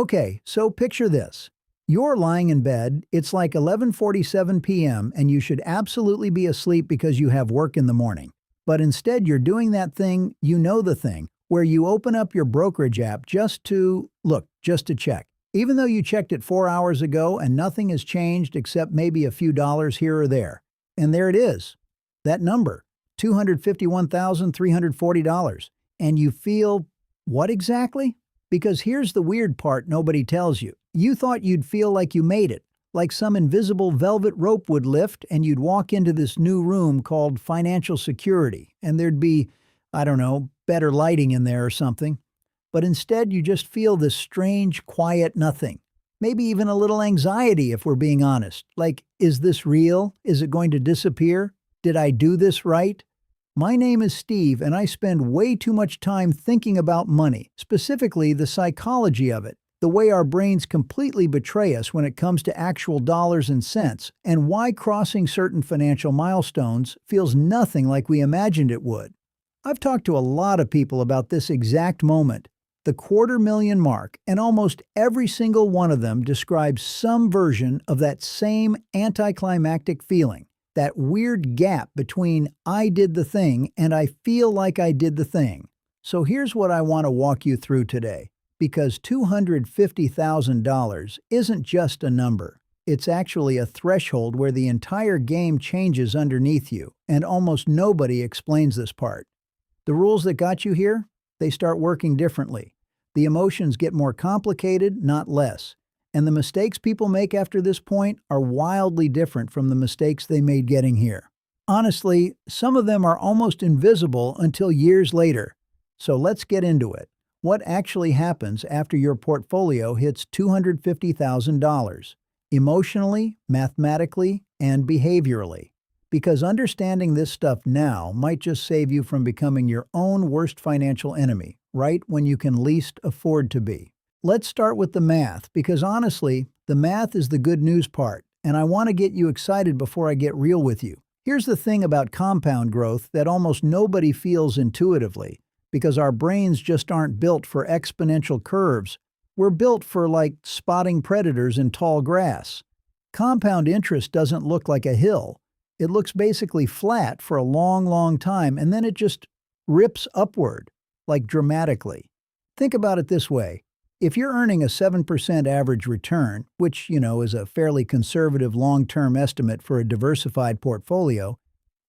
Okay, so picture this. You're lying in bed, it's like 11:47 p.m., and you should absolutely be asleep because you have work in the morning. But instead, you're doing that thing, you know the thing, where you open up your brokerage app just to check. Even though you checked it 4 hours ago and nothing has changed except maybe a few dollars here or there. And there it is, that number, $251,340. And you feel what exactly? Because here's the weird part nobody tells you. You thought you'd feel like you made it, like some invisible velvet rope would lift and you'd walk into this new room called financial security, and there'd be, I don't know, better lighting in there or something. But instead you just feel this strange, quiet nothing. Maybe even a little anxiety if we're being honest. Like, is this real? Is it going to disappear? Did I do this right? My name is Steve, and I spend way too much time thinking about money, specifically the psychology of it, the way our brains completely betray us when it comes to actual dollars and cents, and why crossing certain financial milestones feels nothing like we imagined it would. I've talked to a lot of people about this exact moment, the $250,000 mark, and almost every single one of them describes some version of that same anticlimactic feeling. That weird gap between I did the thing and I feel like I did the thing. So here's what I want to walk you through today. Because $250,000 isn't just a number. It's actually a threshold where the entire game changes underneath you, and almost nobody explains this part. The rules that got you here? They start working differently. The emotions get more complicated, not less. And the mistakes people make after this point are wildly different from the mistakes they made getting here. Honestly, some of them are almost invisible until years later. So let's get into it. What actually happens after your portfolio hits $250,000? Emotionally, mathematically, and behaviorally. Because understanding this stuff now might just save you from becoming your own worst financial enemy, right when you can least afford to be. Let's start with the math, because honestly, the math is the good news part, and I want to get you excited before I get real with you. Here's the thing about compound growth that almost nobody feels intuitively, because our brains just aren't built for exponential curves. We're built for, like, spotting predators in tall grass. Compound interest doesn't look like a hill. It looks basically flat for a long, long time, and then it just rips upward, like dramatically. Think about it this way. If you're earning a 7% average return, which, is a fairly conservative long-term estimate for a diversified portfolio,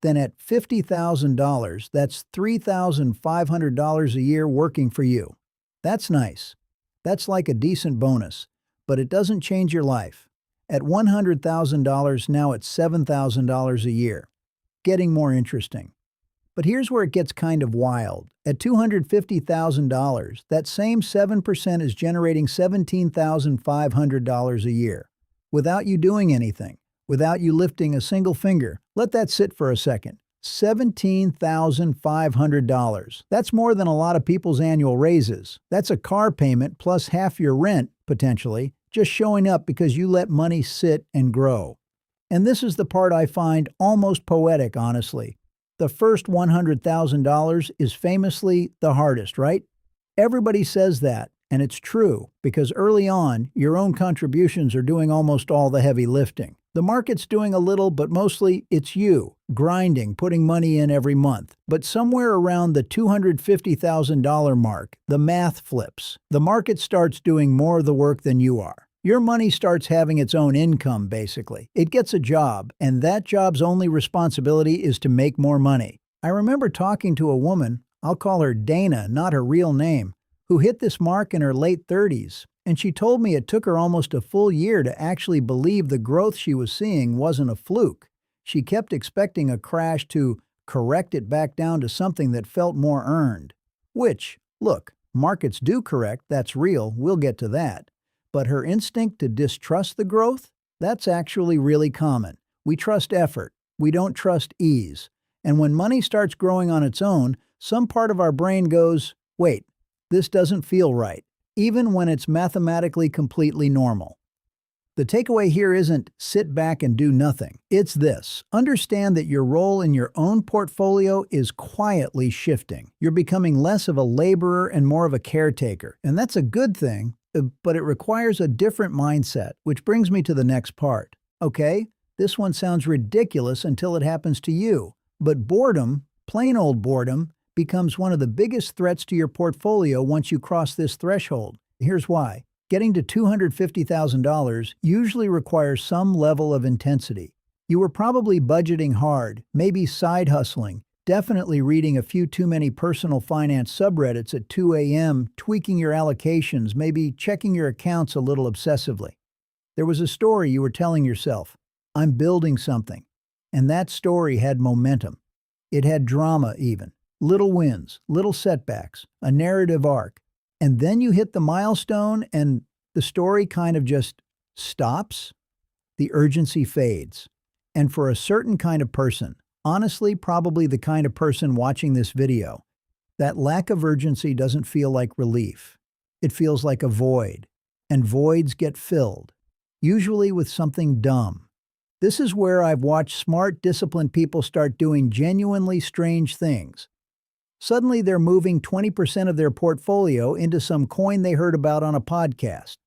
then at $50,000, that's $3,500 a year working for you. That's nice. That's like a decent bonus, but it doesn't change your life. At $100,000, now it's $7,000 a year. Getting more interesting. But here's where it gets kind of wild. At $250,000, that same 7% is generating $17,500 a year. Without you doing anything. Without you lifting a single finger. Let that sit for a second. $17,500. That's more than a lot of people's annual raises. That's a car payment plus half your rent, potentially, just showing up because you let money sit and grow. And this is the part I find almost poetic, honestly. The first $100,000 is famously the hardest, right? Everybody says that, and it's true, because early on, your own contributions are doing almost all the heavy lifting. The market's doing a little, but mostly it's you, grinding, putting money in every month. But somewhere around the $250,000 mark, the math flips. The market starts doing more of the work than you are. Your money starts having its own income, basically. It gets a job, and that job's only responsibility is to make more money. I remember talking to a woman, I'll call her Dana, not her real name, who hit this mark in her late 30s, and she told me it took her almost a full year to actually believe the growth she was seeing wasn't a fluke. She kept expecting a crash to correct it back down to something that felt more earned. Which, look, markets do correct, that's real, we'll get to that. But her instinct to distrust the growth? That's actually really common. We trust effort. We don't trust ease. And when money starts growing on its own, some part of our brain goes, wait, this doesn't feel right, even when it's mathematically completely normal. The takeaway here isn't sit back and do nothing. It's this. Understand that your role in your own portfolio is quietly shifting. You're becoming less of a laborer and more of a caretaker. And that's a good thing, but it requires a different mindset, which brings me to the next part. Okay, this one sounds ridiculous until it happens to you, but boredom, plain old boredom, becomes one of the biggest threats to your portfolio once you cross this threshold. Here's why. Getting to $250,000 usually requires some level of intensity. You were probably budgeting hard, maybe side hustling, definitely reading a few too many personal finance subreddits at 2 a.m., tweaking your allocations, maybe checking your accounts a little obsessively. There was a story you were telling yourself, I'm building something. And that story had momentum. It had drama even. Little wins, little setbacks, a narrative arc. And then you hit the milestone and the story kind of just stops. The urgency fades. And for a certain kind of person, honestly, probably the kind of person watching this video, that lack of urgency doesn't feel like relief. It feels like a void. And voids get filled, usually with something dumb. This is where I've watched smart, disciplined people start doing genuinely strange things. Suddenly they're moving 20% of their portfolio into some coin they heard about on a podcast.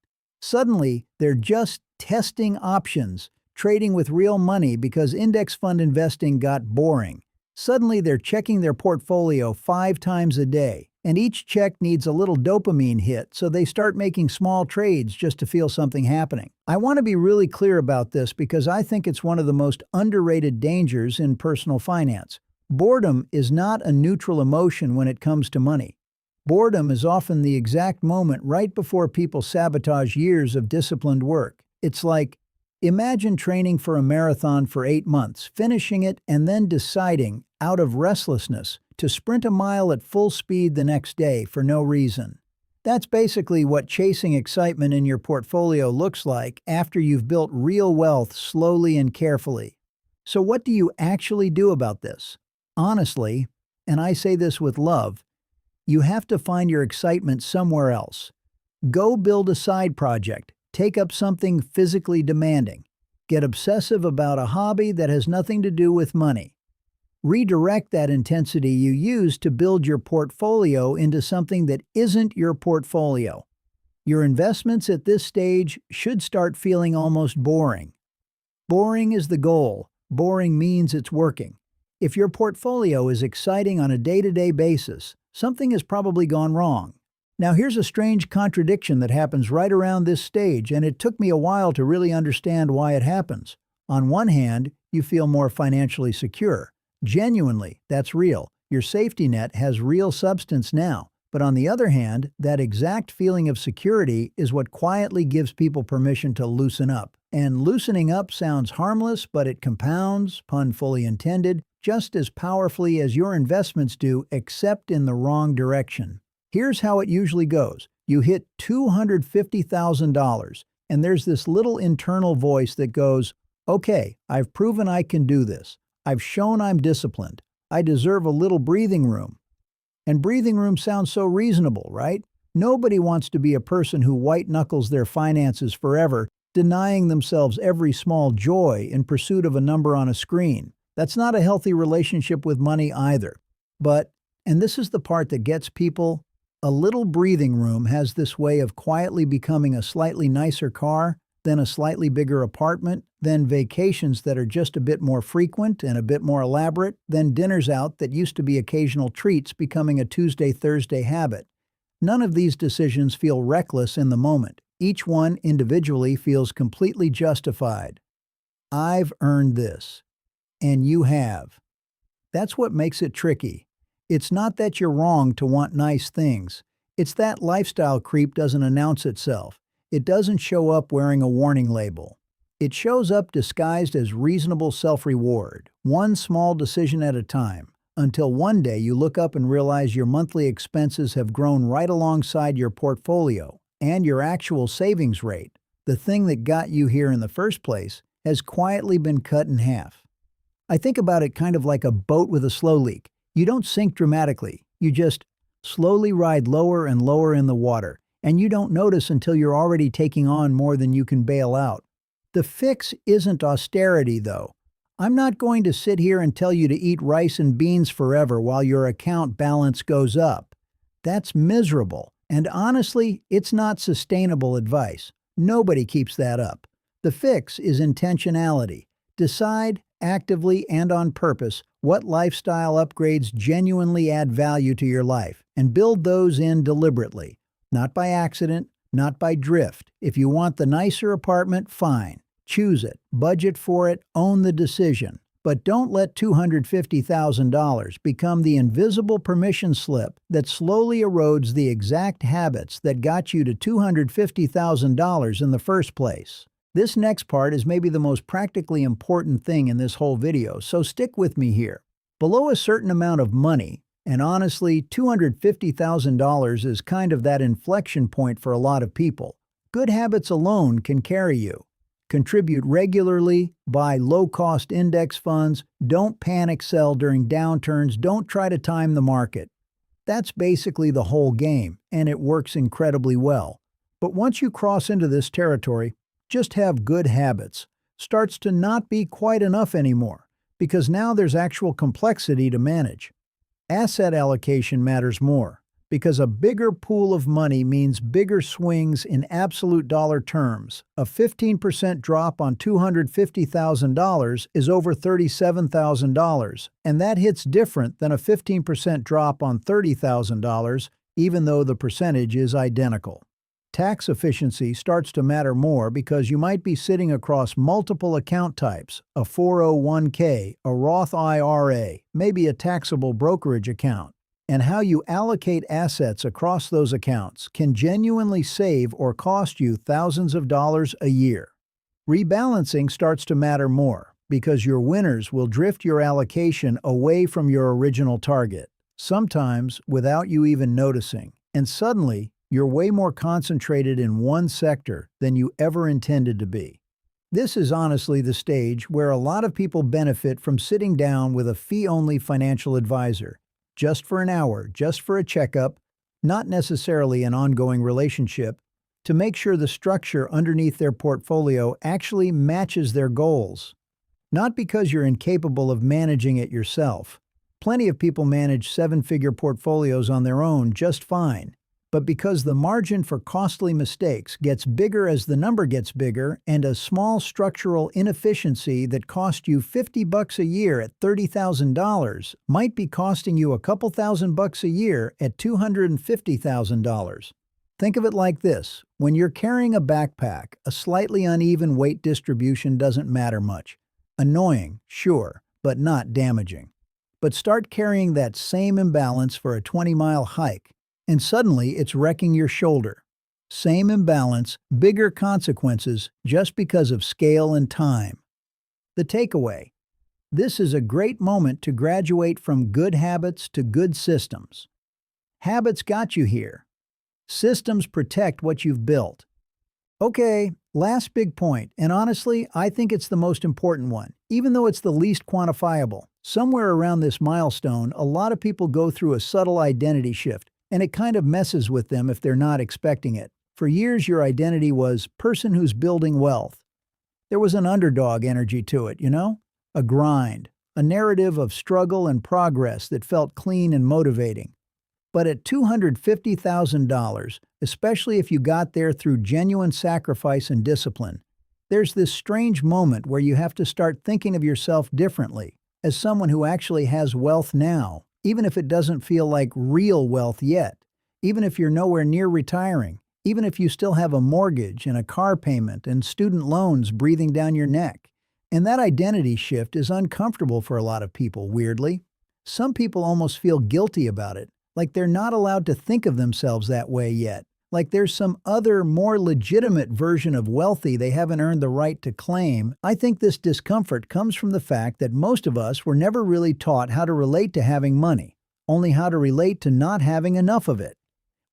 Suddenly, they're just testing options, trading with real money because index fund investing got boring. Suddenly they're checking their portfolio 5 times a day, and each check needs a little dopamine hit, so they start making small trades just to feel something happening. I want to be really clear about this because I think it's one of the most underrated dangers in personal finance. Boredom is not a neutral emotion when it comes to money. Boredom is often the exact moment right before people sabotage years of disciplined work. It's like, imagine training for a marathon for 8 months, finishing it, and then deciding, out of restlessness, to sprint a mile at full speed the next day for no reason. That's basically what chasing excitement in your portfolio looks like after you've built real wealth slowly and carefully. So what do you actually do about this? Honestly, and I say this with love, you have to find your excitement somewhere else. Go build a side project. Take up something physically demanding. Get obsessive about a hobby that has nothing to do with money. Redirect that intensity you use to build your portfolio into something that isn't your portfolio. Your investments at this stage should start feeling almost boring. Boring is the goal. Boring means it's working. If your portfolio is exciting on a day-to-day basis, something has probably gone wrong. Now here's a strange contradiction that happens right around this stage, and it took me a while to really understand why it happens. On one hand, you feel more financially secure. Genuinely, that's real. Your safety net has real substance now. But on the other hand, that exact feeling of security is what quietly gives people permission to loosen up. And loosening up sounds harmless, but it compounds, pun fully intended, just as powerfully as your investments do, except in the wrong direction. Here's how it usually goes. You hit $250,000, and there's this little internal voice that goes, okay, I've proven I can do this. I've shown I'm disciplined. I deserve a little breathing room. And breathing room sounds so reasonable, right? Nobody wants to be a person who white-knuckles their finances forever, denying themselves every small joy in pursuit of a number on a screen. That's not a healthy relationship with money either. But, and this is the part that gets people, a little breathing room has this way of quietly becoming a slightly nicer car, then a slightly bigger apartment, then vacations that are just a bit more frequent and a bit more elaborate, then dinners out that used to be occasional treats becoming a Tuesday-Thursday habit. None of these decisions feel reckless in the moment. Each one individually feels completely justified. I've earned this. And you have. That's what makes it tricky. It's not that you're wrong to want nice things. It's that lifestyle creep doesn't announce itself. It doesn't show up wearing a warning label. It shows up disguised as reasonable self-reward, one small decision at a time, until one day you look up and realize your monthly expenses have grown right alongside your portfolio, and your actual savings rate, the thing that got you here in the first place, has quietly been cut in half. I think about it kind of like a boat with a slow leak. You don't sink dramatically, you just slowly ride lower and lower in the water, and you don't notice until you're already taking on more than you can bail out. The fix isn't austerity, though. I'm not going to sit here and tell you to eat rice and beans forever while your account balance goes up. That's miserable, And honestly, it's not sustainable advice. Nobody keeps that up. The fix is intentionality. Decide, actively and on purpose, what lifestyle upgrades genuinely add value to your life, and build those in deliberately. Not by accident, not by drift. If you want the nicer apartment, fine. Choose it, budget for it, own the decision. But don't let $250,000 become the invisible permission slip that slowly erodes the exact habits that got you to $250,000 in the first place. This next part is maybe the most practically important thing in this whole video, so stick with me here. Below a certain amount of money, and honestly, $250,000 is kind of that inflection point for a lot of people, good habits alone can carry you. Contribute regularly, buy low-cost index funds, don't panic sell during downturns, don't try to time the market. That's basically the whole game, and it works incredibly well. But once you cross into this territory, just have good habits starts to not be quite enough anymore, because now there's actual complexity to manage. Asset allocation matters more, because a bigger pool of money means bigger swings in absolute dollar terms. A 15% drop on $250,000 is over $37,000, and that hits different than a 15% drop on $30,000, even though the percentage is identical. Tax efficiency starts to matter more because you might be sitting across multiple account types, a 401k, a Roth IRA, maybe a taxable brokerage account. And how you allocate assets across those accounts can genuinely save or cost you thousands of dollars a year. Rebalancing starts to matter more because your winners will drift your allocation away from your original target, sometimes without you even noticing, and suddenly you're way more concentrated in one sector than you ever intended to be. This is honestly the stage where a lot of people benefit from sitting down with a fee-only financial advisor, just for an hour, just for a checkup, not necessarily an ongoing relationship, to make sure the structure underneath their portfolio actually matches their goals. Not because you're incapable of managing it yourself. Plenty of people manage seven-figure portfolios on their own just fine, but because the margin for costly mistakes gets bigger as the number gets bigger, and a small structural inefficiency that cost you $50 a year at $30,000 might be costing you a couple $1,000 a year at $250,000. Think of it like this. When you're carrying a backpack, a slightly uneven weight distribution doesn't matter much. Annoying, sure, but not damaging. But start carrying that same imbalance for a 20-mile hike, and suddenly it's wrecking your shoulder. Same imbalance, bigger consequences just because of scale and time. The takeaway: this is a great moment to graduate from good habits to good systems. Habits got you here. Systems protect what you've built. Okay, last big point, and honestly, I think it's the most important one, even though it's the least quantifiable. Somewhere around this milestone, a lot of people go through a subtle identity shift, and it kind of messes with them if they're not expecting it. For years, your identity was person who's building wealth. There was an underdog energy to it, a grind, a narrative of struggle and progress that felt clean and motivating. But at $250,000, especially if you got there through genuine sacrifice and discipline, there's this strange moment where you have to start thinking of yourself differently, as someone who actually has wealth now, even if it doesn't feel like real wealth yet, even if you're nowhere near retiring, even if you still have a mortgage and a car payment and student loans breathing down your neck. And that identity shift is uncomfortable for a lot of people, weirdly. Some people almost feel guilty about it, like they're not allowed to think of themselves that way yet, like there's some other, more legitimate version of wealthy they haven't earned the right to claim. I think this discomfort comes from the fact that most of us were never really taught how to relate to having money, only how to relate to not having enough of it.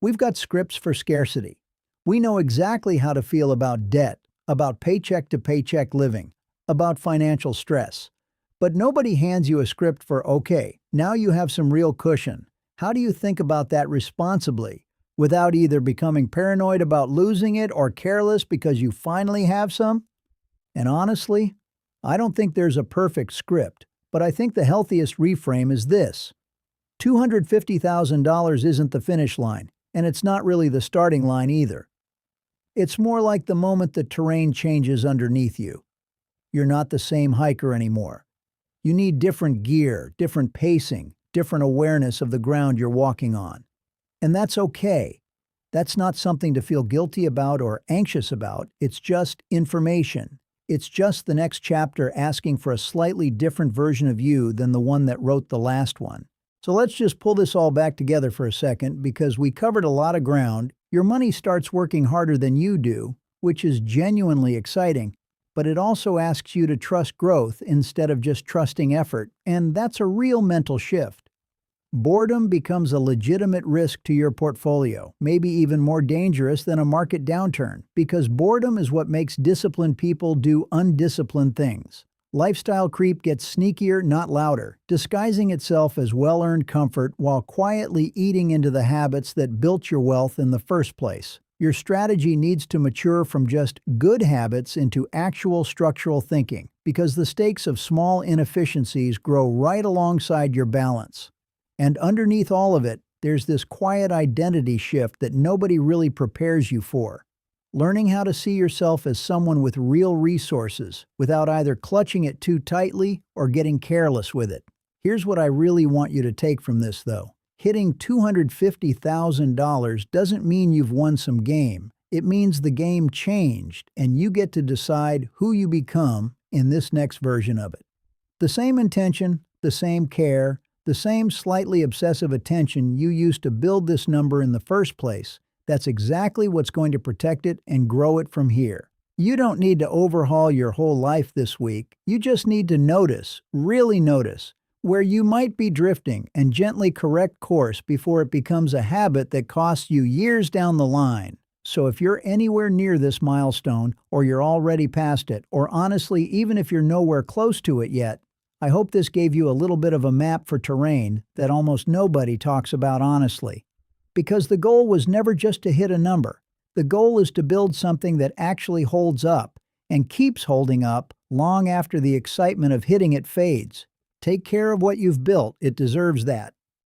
We've got scripts for scarcity. We know exactly how to feel about debt, about paycheck-to-paycheck living, about financial stress. But nobody hands you a script for, okay, now you have some real cushion. How do you think about that responsibly, without either becoming paranoid about losing it or careless because you finally have some? And honestly, I don't think there's a perfect script, but I think the healthiest reframe is this. $250,000 isn't the finish line. And it's not really the starting line either. It's more like the moment the terrain changes underneath you. You're not the same hiker anymore. You need different gear, different pacing, different awareness of the ground you're walking on. And that's okay. That's not something to feel guilty about or anxious about. It's just information. It's just the next chapter asking for a slightly different version of you than the one that wrote the last one. So let's just pull this all back together for a second because we covered a lot of ground. Your money starts working harder than you do, which is genuinely exciting, but it also asks you to trust growth instead of just trusting effort, and that's a real mental shift. Boredom becomes a legitimate risk to your portfolio, maybe even more dangerous than a market downturn, because boredom is what makes disciplined people do undisciplined things. Lifestyle creep gets sneakier, not louder, disguising itself as well-earned comfort while quietly eating into the habits that built your wealth in the first place. Your strategy needs to mature from just good habits into actual structural thinking, because the stakes of small inefficiencies grow right alongside your balance. And underneath all of it, there's this quiet identity shift that nobody really prepares you for. Learning how to see yourself as someone with real resources without either clutching it too tightly or getting careless with it. Here's what I really want you to take from this, though. Hitting $250,000 doesn't mean you've won some game. It means the game changed, and you get to decide who you become in this next version of it. The same intention, the same care, the same slightly obsessive attention you used to build this number in the first place, that's exactly what's going to protect it and grow it from here. You don't need to overhaul your whole life this week. You just need to notice, really notice, where you might be drifting and gently correct course before it becomes a habit that costs you years down the line. So if you're anywhere near this milestone, or you're already past it, or honestly, even if you're nowhere close to it yet, I hope this gave you a little bit of a map for terrain that almost nobody talks about honestly. Because the goal was never just to hit a number. The goal is to build something that actually holds up and keeps holding up long after the excitement of hitting it fades. Take care of what you've built. It deserves that.